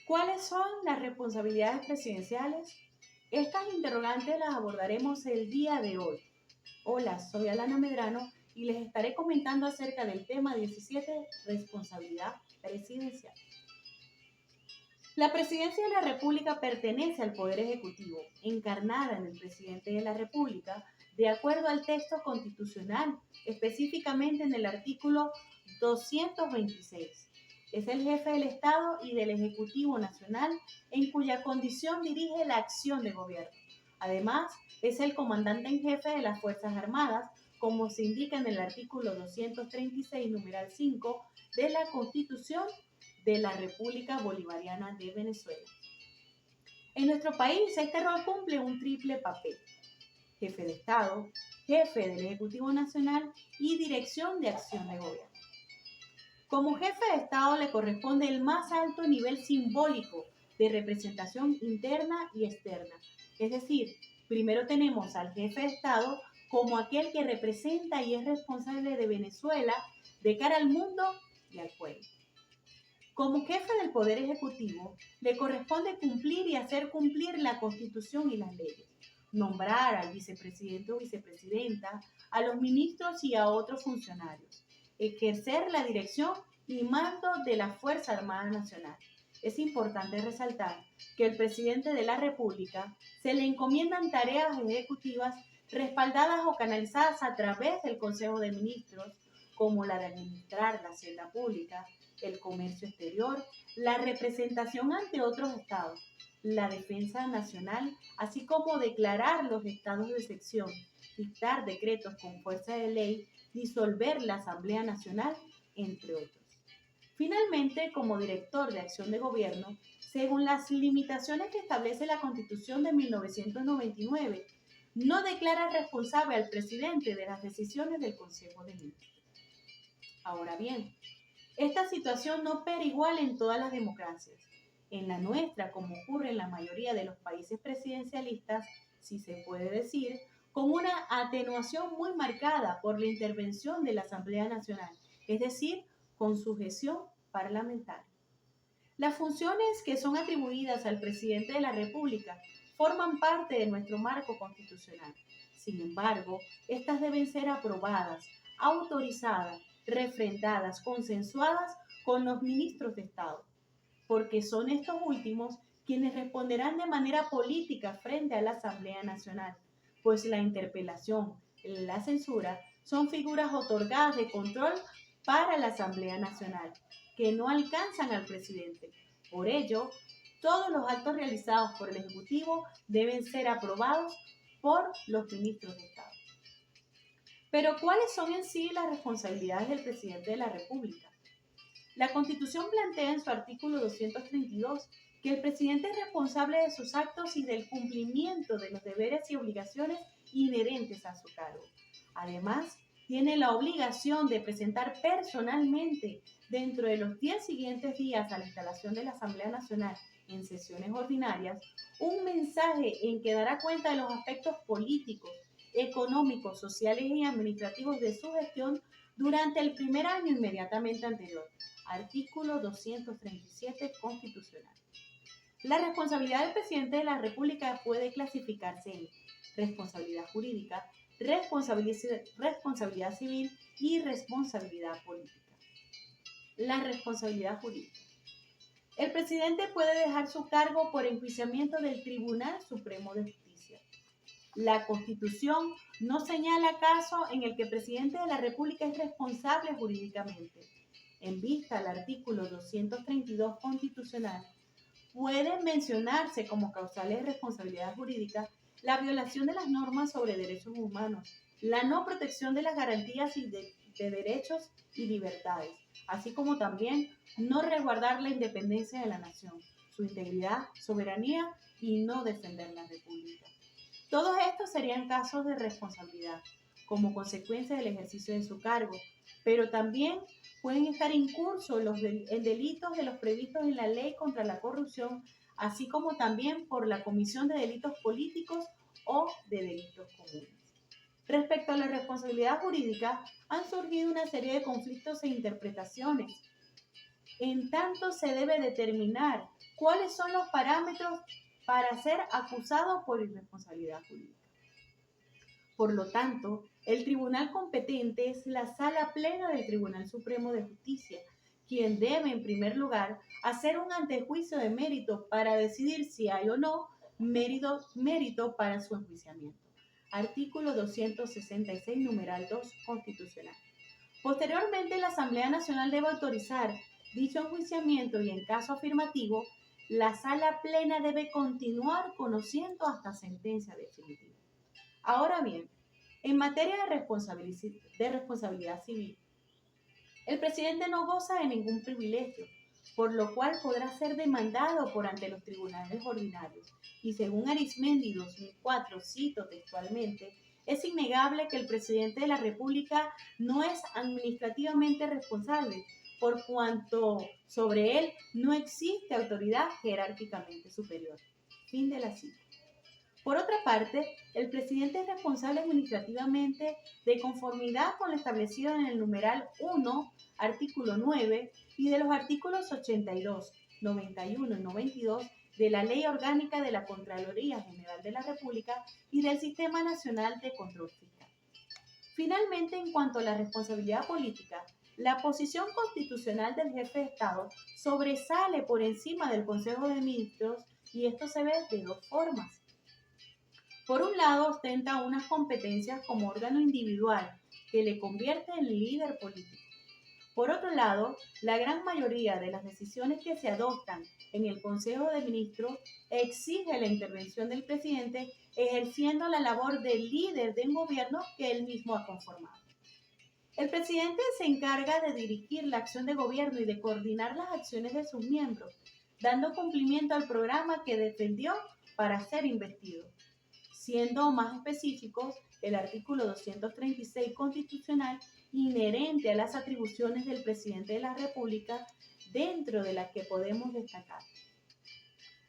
¿Cuáles son las responsabilidades presidenciales? Estas interrogantes las abordaremos el día de hoy. Hola, soy Alana Medrano y les estaré comentando acerca del tema 17, responsabilidad presidencial. La presidencia de la República pertenece al Poder Ejecutivo, encarnada en el presidente de la República, de acuerdo al texto constitucional, específicamente en el artículo 226. Es el jefe del Estado y del Ejecutivo Nacional, en cuya condición dirige la acción de gobierno. Además, es el comandante en jefe de las Fuerzas Armadas, como se indica en el artículo 236, numeral 5 de la Constitución de la República Bolivariana de Venezuela. En nuestro país, este rol cumple un triple papel: jefe de Estado, jefe del Ejecutivo Nacional y dirección de acción de gobierno. Como jefe de Estado le corresponde el más alto nivel simbólico de representación interna y externa. Es decir, primero tenemos al jefe de Estado como aquel que representa y es responsable de Venezuela de cara al mundo y al pueblo. Como jefe del Poder Ejecutivo, le corresponde cumplir y hacer cumplir la Constitución y las leyes, nombrar al vicepresidente o vicepresidenta, a los ministros y a otros funcionarios, ejercer la dirección y mando de la Fuerza Armada Nacional. Es importante resaltar que al presidente de la República se le encomiendan tareas ejecutivas respaldadas o canalizadas a través del Consejo de Ministros, como la de administrar la hacienda pública, el comercio exterior, la representación ante otros estados, la defensa nacional, así como declarar los estados de excepción, dictar decretos con fuerza de ley, disolver la Asamblea Nacional, entre otros. Finalmente, como director de acción de gobierno, según las limitaciones que establece la Constitución de 1999, no declara responsable al presidente de las decisiones del Consejo de Ministros. Ahora bien, esta situación no opera igual en todas las democracias. En la nuestra, como ocurre en la mayoría de los países presidencialistas, si se puede decir, con una atenuación muy marcada por la intervención de la Asamblea Nacional, es decir, con sujeción parlamentaria. Las funciones que son atribuidas al presidente de la República forman parte de nuestro marco constitucional. Sin embargo, estas deben ser aprobadas, autorizadas, refrendadas, consensuadas con los ministros de Estado, porque son estos últimos quienes responderán de manera política frente a la Asamblea Nacional, pues la interpelación, la censura, son figuras otorgadas de control para la Asamblea Nacional, que no alcanzan al presidente. Por ello, todos los actos realizados por el Ejecutivo deben ser aprobados por los ministros de Estado. Pero, ¿cuáles son en sí las responsabilidades del presidente de la República? La Constitución plantea en su artículo 232 que el presidente es responsable de sus actos y del cumplimiento de los deberes y obligaciones inherentes a su cargo. Además, tiene la obligación de presentar personalmente, dentro de los 10 siguientes días a la instalación de la Asamblea Nacional en sesiones ordinarias, un mensaje en que dará cuenta de los aspectos políticos, económicos, sociales y administrativos de su gestión durante el primer año inmediatamente anterior. Artículo 237 constitucional. La responsabilidad del presidente de la República puede clasificarse en responsabilidad jurídica, responsabilidad civil y responsabilidad política. La responsabilidad jurídica. El presidente puede dejar su cargo por enjuiciamiento del Tribunal Supremo de Justicia. La Constitución no señala caso en el que el presidente de la República es responsable jurídicamente. En vista al artículo 232 constitucional, puede mencionarse como causales de responsabilidad jurídica la violación de las normas sobre derechos humanos, la no protección de las garantías de derechos y libertades, así como también no resguardar la independencia de la nación, su integridad, soberanía y no defender la República. Todos estos serían casos de responsabilidad como consecuencia del ejercicio de su cargo, pero también pueden estar incursos en delitos de los previstos en la Ley contra la Corrupción, así como también por la comisión de delitos políticos o de delitos comunes. Respecto a la responsabilidad jurídica, han surgido una serie de conflictos e interpretaciones. En tanto, se debe determinar cuáles son los parámetros para ser acusado por irresponsabilidad jurídica. Por lo tanto, el tribunal competente es la Sala Plena del Tribunal Supremo de Justicia, quien debe, en primer lugar, hacer un antejuicio de mérito para decidir si hay o no mérito para su enjuiciamiento. Artículo 266, numeral 2, constitucional. Posteriormente, la Asamblea Nacional debe autorizar dicho enjuiciamiento y, en caso afirmativo, la Sala Plena debe continuar conociendo hasta sentencia definitiva. Ahora bien, en materia de responsabilidad civil, el presidente no goza de ningún privilegio, por lo cual podrá ser demandado por ante los tribunales ordinarios. Y según Arismendi 2004, cito textualmente, es innegable que el presidente de la República no es administrativamente responsable, por cuanto sobre él no existe autoridad jerárquicamente superior. Fin de la cita. Por otra parte, el presidente es responsable administrativamente de conformidad con lo establecido en el numeral 1, artículo 9, y de los artículos 82, 91 y 92 de la Ley Orgánica de la Contraloría General de la República y del Sistema Nacional de Control Fiscal. Finalmente, en cuanto a la responsabilidad política, la posición constitucional del jefe de Estado sobresale por encima del Consejo de Ministros y esto se ve de dos formas. Por un lado, ostenta unas competencias como órgano individual que le convierte en líder político. Por otro lado, la gran mayoría de las decisiones que se adoptan en el Consejo de Ministros exige la intervención del presidente ejerciendo la labor de líder de un gobierno que él mismo ha conformado. El presidente se encarga de dirigir la acción de gobierno y de coordinar las acciones de sus miembros, dando cumplimiento al programa que defendió para ser investido. Siendo más específicos, el artículo 236 constitucional inherente a las atribuciones del presidente de la República, dentro de las que podemos destacar.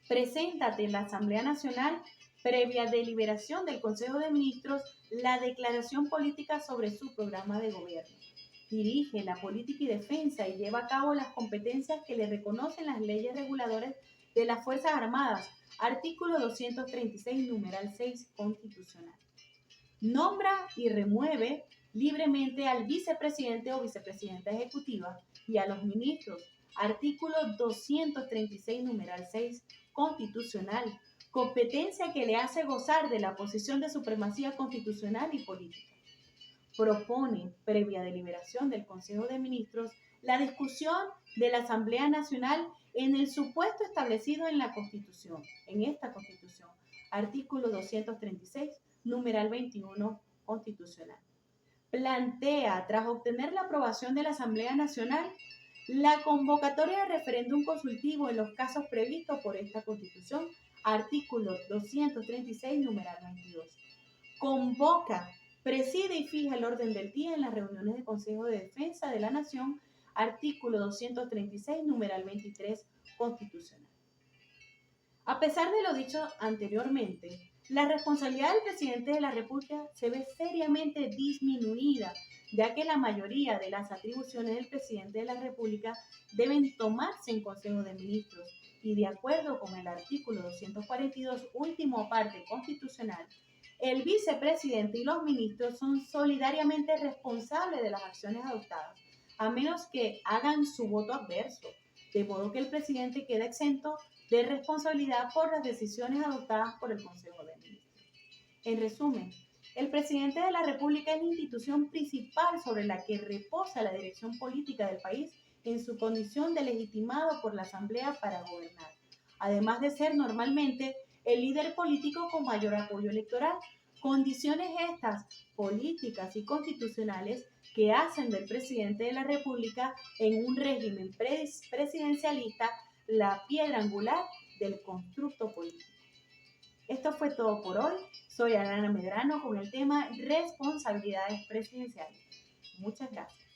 Preséntate en la Asamblea Nacional, previa deliberación del Consejo de Ministros, la declaración política sobre su programa de gobierno. Dirige la política y defensa y lleva a cabo las competencias que le reconocen las leyes reguladoras de las Fuerzas Armadas, artículo 236, numeral 6, constitucional. Nombra y remueve libremente al vicepresidente o vicepresidenta ejecutiva y a los ministros, artículo 236, numeral 6, constitucional, competencia que le hace gozar de la posición de supremacía constitucional y política. Propone, previa deliberación del Consejo de Ministros, la discusión de la Asamblea Nacional en el supuesto establecido en la Constitución, en esta Constitución, artículo 236, numeral 21, constitucional. Plantea, tras obtener la aprobación de la Asamblea Nacional, la convocatoria de referéndum consultivo en los casos previstos por esta Constitución, artículo 236, numeral 22. Convoca, preside y fija el orden del día en las reuniones del Consejo de Defensa de la Nación, artículo 236, numeral 23, constitucional. A pesar de lo dicho anteriormente, la responsabilidad del presidente de la República se ve seriamente disminuida, ya que la mayoría de las atribuciones del presidente de la República deben tomarse en Consejo de Ministros y, de acuerdo con el artículo 242, último parte constitucional, el vicepresidente y los ministros son solidariamente responsables de las acciones adoptadas, a menos que hagan su voto adverso, de modo que el presidente queda exento de responsabilidad por las decisiones adoptadas por el Consejo de Ministros. En resumen, el presidente de la República es la institución principal sobre la que reposa la dirección política del país en su condición de legitimado por la Asamblea para gobernar, además de ser normalmente el líder político con mayor apoyo electoral, condiciones estas políticas y constitucionales que hacen del presidente de la República en un régimen presidencialista la piedra angular del constructo político. Esto fue todo por hoy. Soy Alana Medrano con el tema responsabilidades presidenciales. Muchas gracias.